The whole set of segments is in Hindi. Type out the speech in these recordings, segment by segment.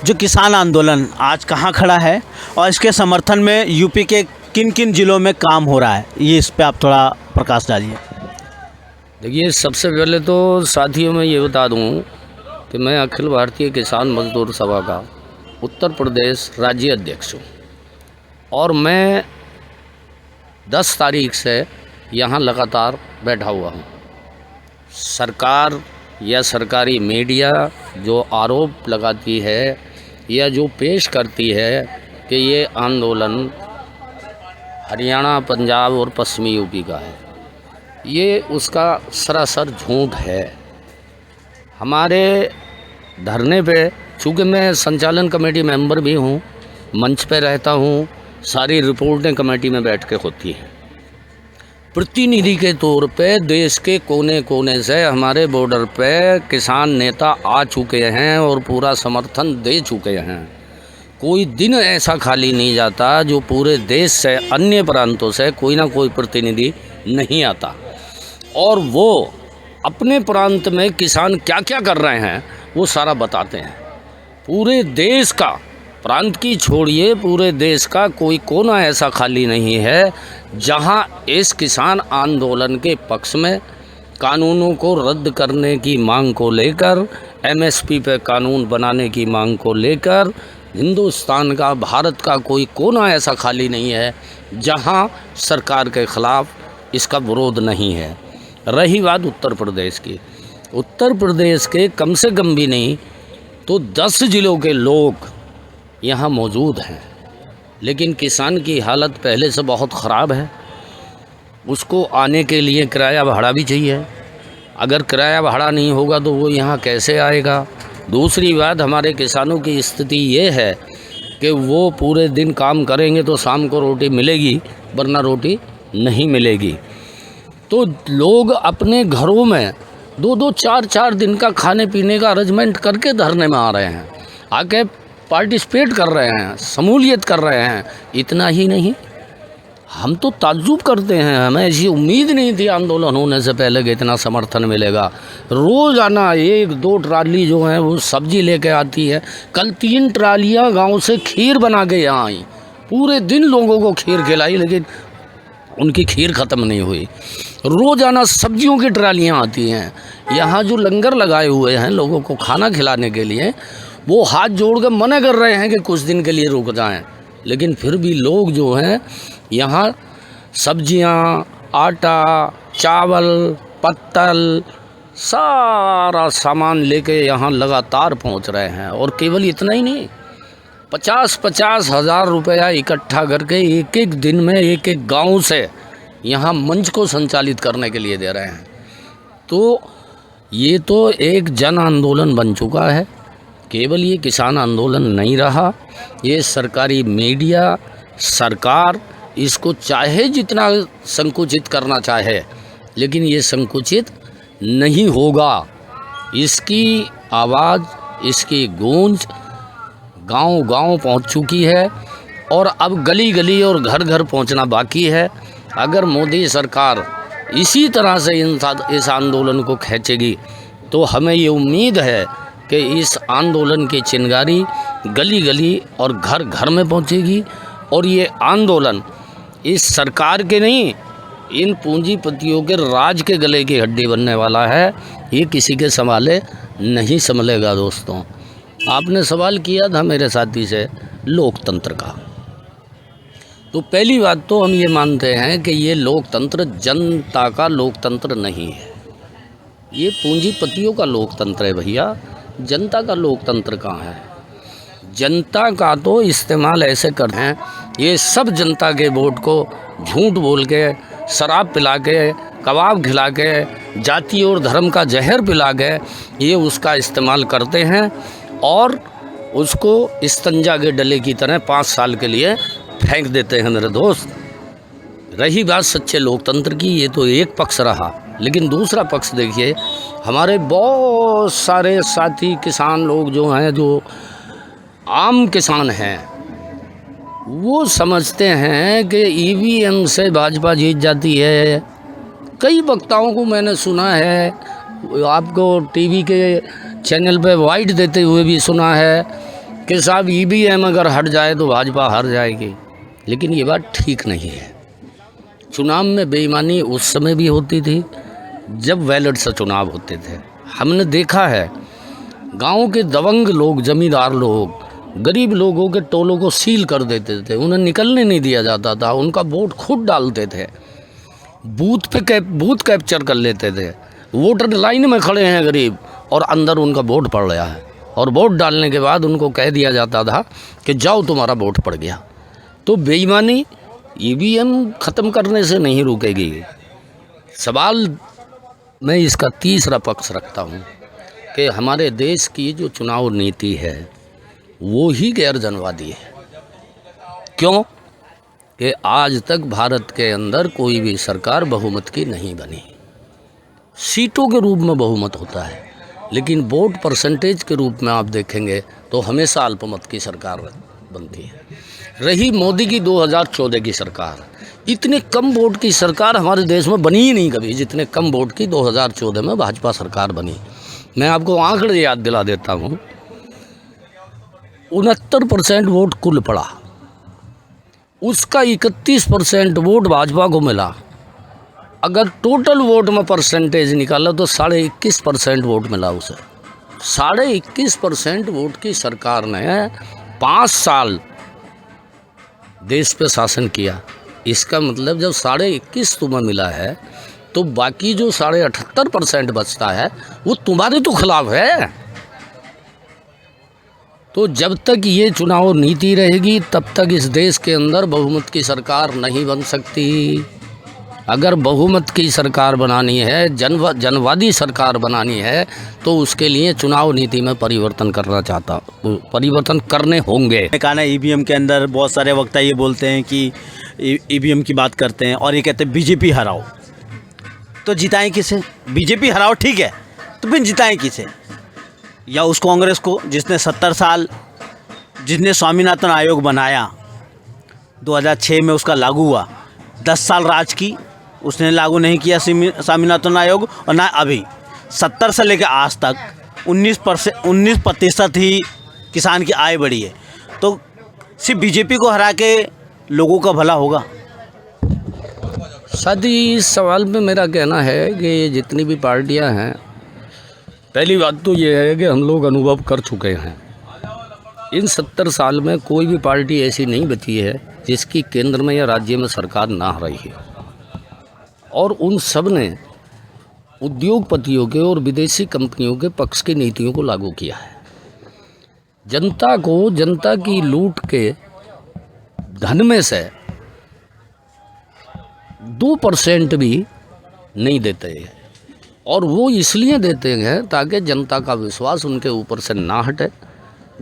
जो किसान आंदोलन आज कहाँ खड़ा है और इसके समर्थन में यूपी के किन किन ज़िलों में काम हो रहा है, ये इस पे आप थोड़ा प्रकाश डालिए। देखिए, सबसे पहले तो साथियों में ये बता दूं कि मैं अखिल भारतीय किसान मजदूर सभा का उत्तर प्रदेश राज्य अध्यक्ष हूँ और मैं 10 तारीख से यहाँ लगातार बैठा हुआ हूँ। सरकार या सरकारी मीडिया जो आरोप लगाती है या जो पेश करती है कि ये आंदोलन हरियाणा, पंजाब और पश्चिमी यूपी का है, ये उसका सरासर झूठ है। हमारे धरने पे, चूँकि मैं संचालन कमेटी मेंबर भी हूँ, मंच पे रहता हूँ, सारी रिपोर्टें कमेटी में बैठ के होती हैं। प्रतिनिधि के तौर पे देश के कोने कोने से हमारे बॉर्डर पे किसान नेता आ चुके हैं और पूरा समर्थन दे चुके हैं। कोई दिन ऐसा खाली नहीं जाता जो पूरे देश से, अन्य प्रांतों से कोई ना कोई प्रतिनिधि नहीं आता और वो अपने प्रांत में किसान क्या क्या कर रहे हैं वो सारा बताते हैं। पूरे देश का, प्रांत की छोड़िए, पूरे देश का कोई कोना ऐसा खाली नहीं है जहां इस किसान आंदोलन के पक्ष में कानूनों को रद्द करने की मांग को लेकर, एमएसपी पे कानून बनाने की मांग को लेकर हिंदुस्तान का, भारत का कोई कोना ऐसा खाली नहीं है जहां सरकार के ख़िलाफ़ इसका विरोध नहीं है। रही बात उत्तर प्रदेश की, उत्तर प्रदेश के कम से कम भी नहीं तो 10 ज़िलों के लोग यहाँ मौजूद हैं, लेकिन किसान की हालत पहले से बहुत ख़राब है। उसको आने के लिए किराया भाड़ा भी चाहिए। अगर किराया भाड़ा नहीं होगा तो वो यहाँ कैसे आएगा। दूसरी बात, हमारे किसानों की स्थिति ये है कि वो पूरे दिन काम करेंगे तो शाम को रोटी मिलेगी, वरना रोटी नहीं मिलेगी। तो लोग अपने घरों में 2-2, 4-4 दिन का खाने पीने का अरेंजमेंट करके धरने में आ रहे हैं, आके पार्टिसिपेट कर रहे हैं, शमूलियत कर रहे हैं। इतना ही नहीं, हम तो ताज्जुब करते हैं, हमें ऐसी उम्मीद नहीं थी आंदोलन होने से पहले कि इतना समर्थन मिलेगा। रोज़ाना 1-2 ट्राली जो है वो सब्जी लेके आती है। कल 3 ट्रालियाँ गांव से खीर बना के यहाँ आई, पूरे दिन लोगों को खीर खिलाई, लेकिन उनकी खीर ख़त्म नहीं हुई। रोज़ाना सब्जियों की ट्रालियाँ आती हैं। यहाँ जो लंगर लगाए हुए हैं लोगों को खाना खिलाने के लिए, वो हाथ जोड़ कर मना कर रहे हैं कि कुछ दिन के लिए रुक जाएं, लेकिन फिर भी लोग जो हैं यहाँ सब्जियाँ, आटा, चावल, पत्तल, सारा सामान लेके यहाँ लगातार पहुँच रहे हैं। और केवल इतना ही नहीं, 50-50 हज़ार रुपया इकट्ठा करके एक दिन में एक गांव से यहाँ मंच को संचालित करने के लिए दे रहे हैं। तो ये तो एक जन आंदोलन बन चुका है। केवल ये किसान आंदोलन नहीं रहा, ये सरकारी मीडिया, सरकार इसको चाहे जितना संकुचित करना चाहे, लेकिन ये संकुचित नहीं होगा। इसकी आवाज़, इसकी गूंज गांव-गांव पहुंच चुकी है और अब गली गली और घर घर पहुंचना बाकी है। अगर मोदी सरकार इसी तरह से इस आंदोलन को खींचेगी तो हमें ये उम्मीद है कि इस आंदोलन की चिंगारी गली गली और घर घर में पहुंचेगी और ये आंदोलन इस सरकार के नहीं, इन पूंजीपतियों के राज के गले की हड्डी बनने वाला है। ये किसी के संभाले नहीं संभलेगा। दोस्तों, आपने सवाल किया था मेरे साथी से लोकतंत्र का, तो पहली बात तो हम ये मानते हैं कि ये लोकतंत्र जनता का लोकतंत्र नहीं है, ये पूंजीपतियों का लोकतंत्र है भैया। जनता का लोकतंत्र कहाँ है? जनता का तो इस्तेमाल ऐसे करते हैं, ये सब जनता के वोट को झूठ बोल के, शराब पिला के, कबाब खिला के, जाति और धर्म का जहर पिला के ये उसका इस्तेमाल करते हैं और उसको इस्तंजा के डले की तरह 5 साल के लिए फेंक देते हैं मेरे दोस्त। रही बात सच्चे लोकतंत्र की, ये तो एक पक्ष रहा, लेकिन दूसरा पक्ष देखिए, हमारे बहुत सारे साथी किसान लोग जो हैं, जो आम किसान हैं, वो समझते हैं कि ईवीएम से भाजपा जीत जाती है। कई वक्ताओं को मैंने सुना है, आपको टीवी के चैनल पे वाइट देते हुए भी सुना है कि साहब ईवीएम अगर हट जाए तो भाजपा हार जाएगी, लेकिन ये बात ठीक नहीं है। चुनाव में बेईमानी उस समय भी होती थी जब बैलेट से चुनाव होते थे। हमने देखा है गांव के दबंग लोग, जमींदार लोग, गरीब लोगों के टोलों को सील कर देते थे, उन्हें निकलने नहीं दिया जाता था, उनका वोट खुद डालते थे, बूथ कैप्चर कर लेते थे। वोटर लाइन में खड़े हैं गरीब और अंदर उनका वोट पड़ गया है, और वोट डालने के बाद उनको कह दिया जाता था कि जाओ तुम्हारा वोट पड़ गया। तो बेईमानी ईवीएम ख़त्म करने से नहीं रुकेगी। सवाल मैं इसका तीसरा पक्ष रखता हूँ कि हमारे देश की जो चुनाव नीति है वो ही गैर जनवादी है। क्यों कि आज तक भारत के अंदर कोई भी सरकार बहुमत की नहीं बनी। सीटों के रूप में बहुमत होता है, लेकिन वोट परसेंटेज के रूप में आप देखेंगे तो हमेशा अल्पमत की सरकार बनती है। रही मोदी की 2014 की सरकार, इतने कम वोट की सरकार हमारे देश में बनी ही नहीं कभी, जितने कम वोट की 2014 में भाजपा सरकार बनी। मैं आपको आंकड़े याद दिला देता हूँ। 69% वोट कुल पड़ा, उसका 31% वोट भाजपा को मिला। अगर टोटल वोट में परसेंटेज निकाला तो 21.5% वोट मिला उसे। 21.5% वोट की सरकार ने 5 साल देश पे शासन किया। इसका मतलब जब 21.5 तुम्हें मिला है तो बाकी जो 78% बचता है वो तुम्हारे तो खिलाफ है। तो जब तक ये चुनाव नीति रहेगी तब तक इस देश के अंदर बहुमत की सरकार नहीं बन सकती। अगर बहुमत की सरकार बनानी है, जनवादी सरकार बनानी है, तो उसके लिए चुनाव नीति में परिवर्तन परिवर्तन करने होंगे। कहा ना, ईवीएम के अंदर बहुत सारे वक्ता ये बोलते हैं कि ईवीएम की बात करते हैं और ये कहते हैं बीजेपी हराओ, तो जिताएं किसे? बीजेपी हराओ ठीक है, तो फिर जिताएं किसे? या उस कांग्रेस को जिसने 70 साल, जिसने स्वामीनाथन आयोग बनाया, 2006 में उसका लागू हुआ, 10 साल राज की, उसने लागू नहीं किया स्वामीनाथन आयोग, और ना अभी 70 से लेकर आज तक 19% ही किसान की आय बढ़ी है। तो सिर्फ बीजेपी को हरा के लोगों का भला होगा? साथ ही इस सवाल पे मेरा कहना है कि ये जितनी भी पार्टियां हैं, पहली बात तो ये है कि हम लोग अनुभव कर चुके हैं। इन 70 साल में कोई भी पार्टी ऐसी नहीं बची है जिसकी केंद्र में या राज्य में सरकार ना रही है, और उन सब ने उद्योगपतियों के और विदेशी कंपनियों के पक्ष की नीतियों को लागू किया है। जनता को जनता की लूट के धन में से 2% भी नहीं देते हैं, और वो इसलिए देते हैं ताकि जनता का विश्वास उनके ऊपर से ना हटे।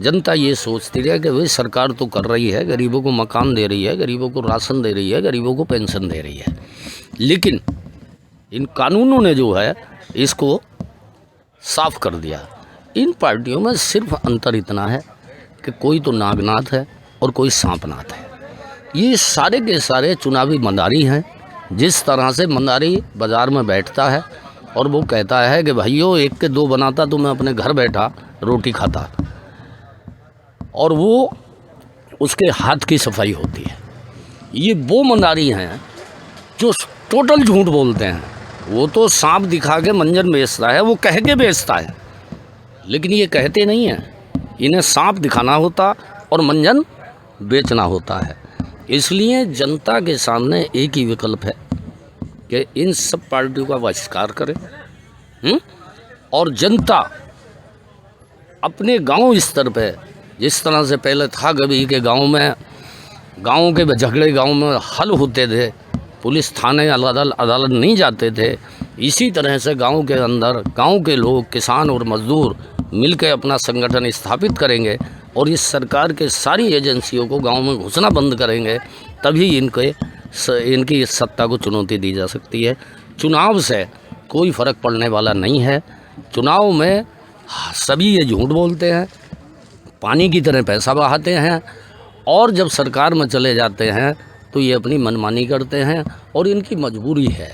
जनता ये सोचती है कि भाई सरकार तो कर रही है, गरीबों को मकान दे रही है, गरीबों को राशन दे रही है, गरीबों को पेंशन दे रही है, लेकिन इन कानूनों ने जो है इसको साफ कर दिया। इन पार्टियों में सिर्फ अंतर इतना है कि कोई तो नागनाथ है और कोई सांपनाथ है। ये सारे के सारे चुनावी मंदारी हैं। जिस तरह से मंदारी बाज़ार में बैठता है और वो कहता है कि भाइयों 1 के 2 बनाता तो मैं अपने घर बैठा रोटी खाता, और वो उसके हाथ की सफाई होती है। ये वो मंदारी हैं जो टोटल झूठ बोलते हैं। वो तो सांप दिखा के मंजन बेचता है, वो कह के बेचता है, लेकिन ये कहते नहीं हैं। इन्हें सांप दिखाना होता और मंजन बेचना होता है। इसलिए जनता के सामने एक ही विकल्प है कि इन सब पार्टियों का बहिष्कार करें, और जनता अपने गांव स्तर पे, जिस तरह से पहले था कभी के गाँव के झगड़े गांव में हल होते थे, पुलिस थाने अदालत नहीं जाते थे, इसी तरह से गांव के अंदर गांव के लोग, किसान और मजदूर मिलकर अपना संगठन स्थापित करेंगे और इस सरकार के सारी एजेंसियों को गांव में घुसना बंद करेंगे, तभी इनकी इस सत्ता को चुनौती दी जा सकती है। चुनाव से कोई फ़र्क पड़ने वाला नहीं है। चुनाव में सभी ये झूठ बोलते हैं, पानी की तरह पैसा बहाते हैं, और जब सरकार में चले जाते हैं तो ये अपनी मनमानी करते हैं, और इनकी मजबूरी है।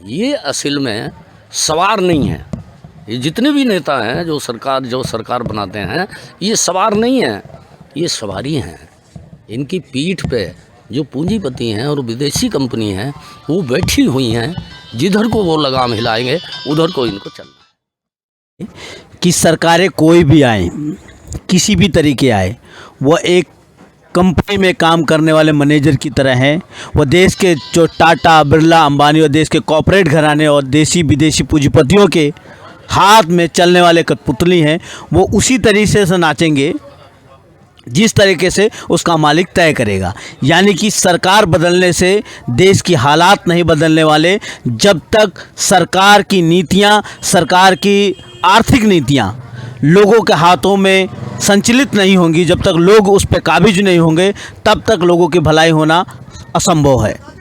ये असल में सवार नहीं है, ये जितने भी नेता हैं जो सरकार बनाते हैं, ये सवार नहीं हैं, ये सवारी हैं। इनकी पीठ पे जो पूंजीपति हैं और विदेशी कंपनी हैं वो बैठी हुई हैं, जिधर को वो लगाम हिलाएंगे उधर को इनको चलना है। कि सरकारें कोई भी आए, किसी भी तरीके आए, वो एक कंपनी में काम करने वाले मैनेजर की तरह हैं। वो देश के जो टाटा, बिरला, अंबानी और देश के कॉरपोरेट घराने और देशी विदेशी पूंजीपतियों के हाथ में चलने वाले कठपुतली हैं। वो उसी तरीके से नाचेंगे जिस तरीके से उसका मालिक तय करेगा। यानी कि सरकार बदलने से देश की हालात नहीं बदलने वाले। जब तक सरकार की नीतियां, सरकार की आर्थिक नीतियां लोगों के हाथों में संचालित नहीं होंगी, जब तक लोग उस पर काबिज नहीं होंगे, तब तक लोगों की भलाई होना असंभव है।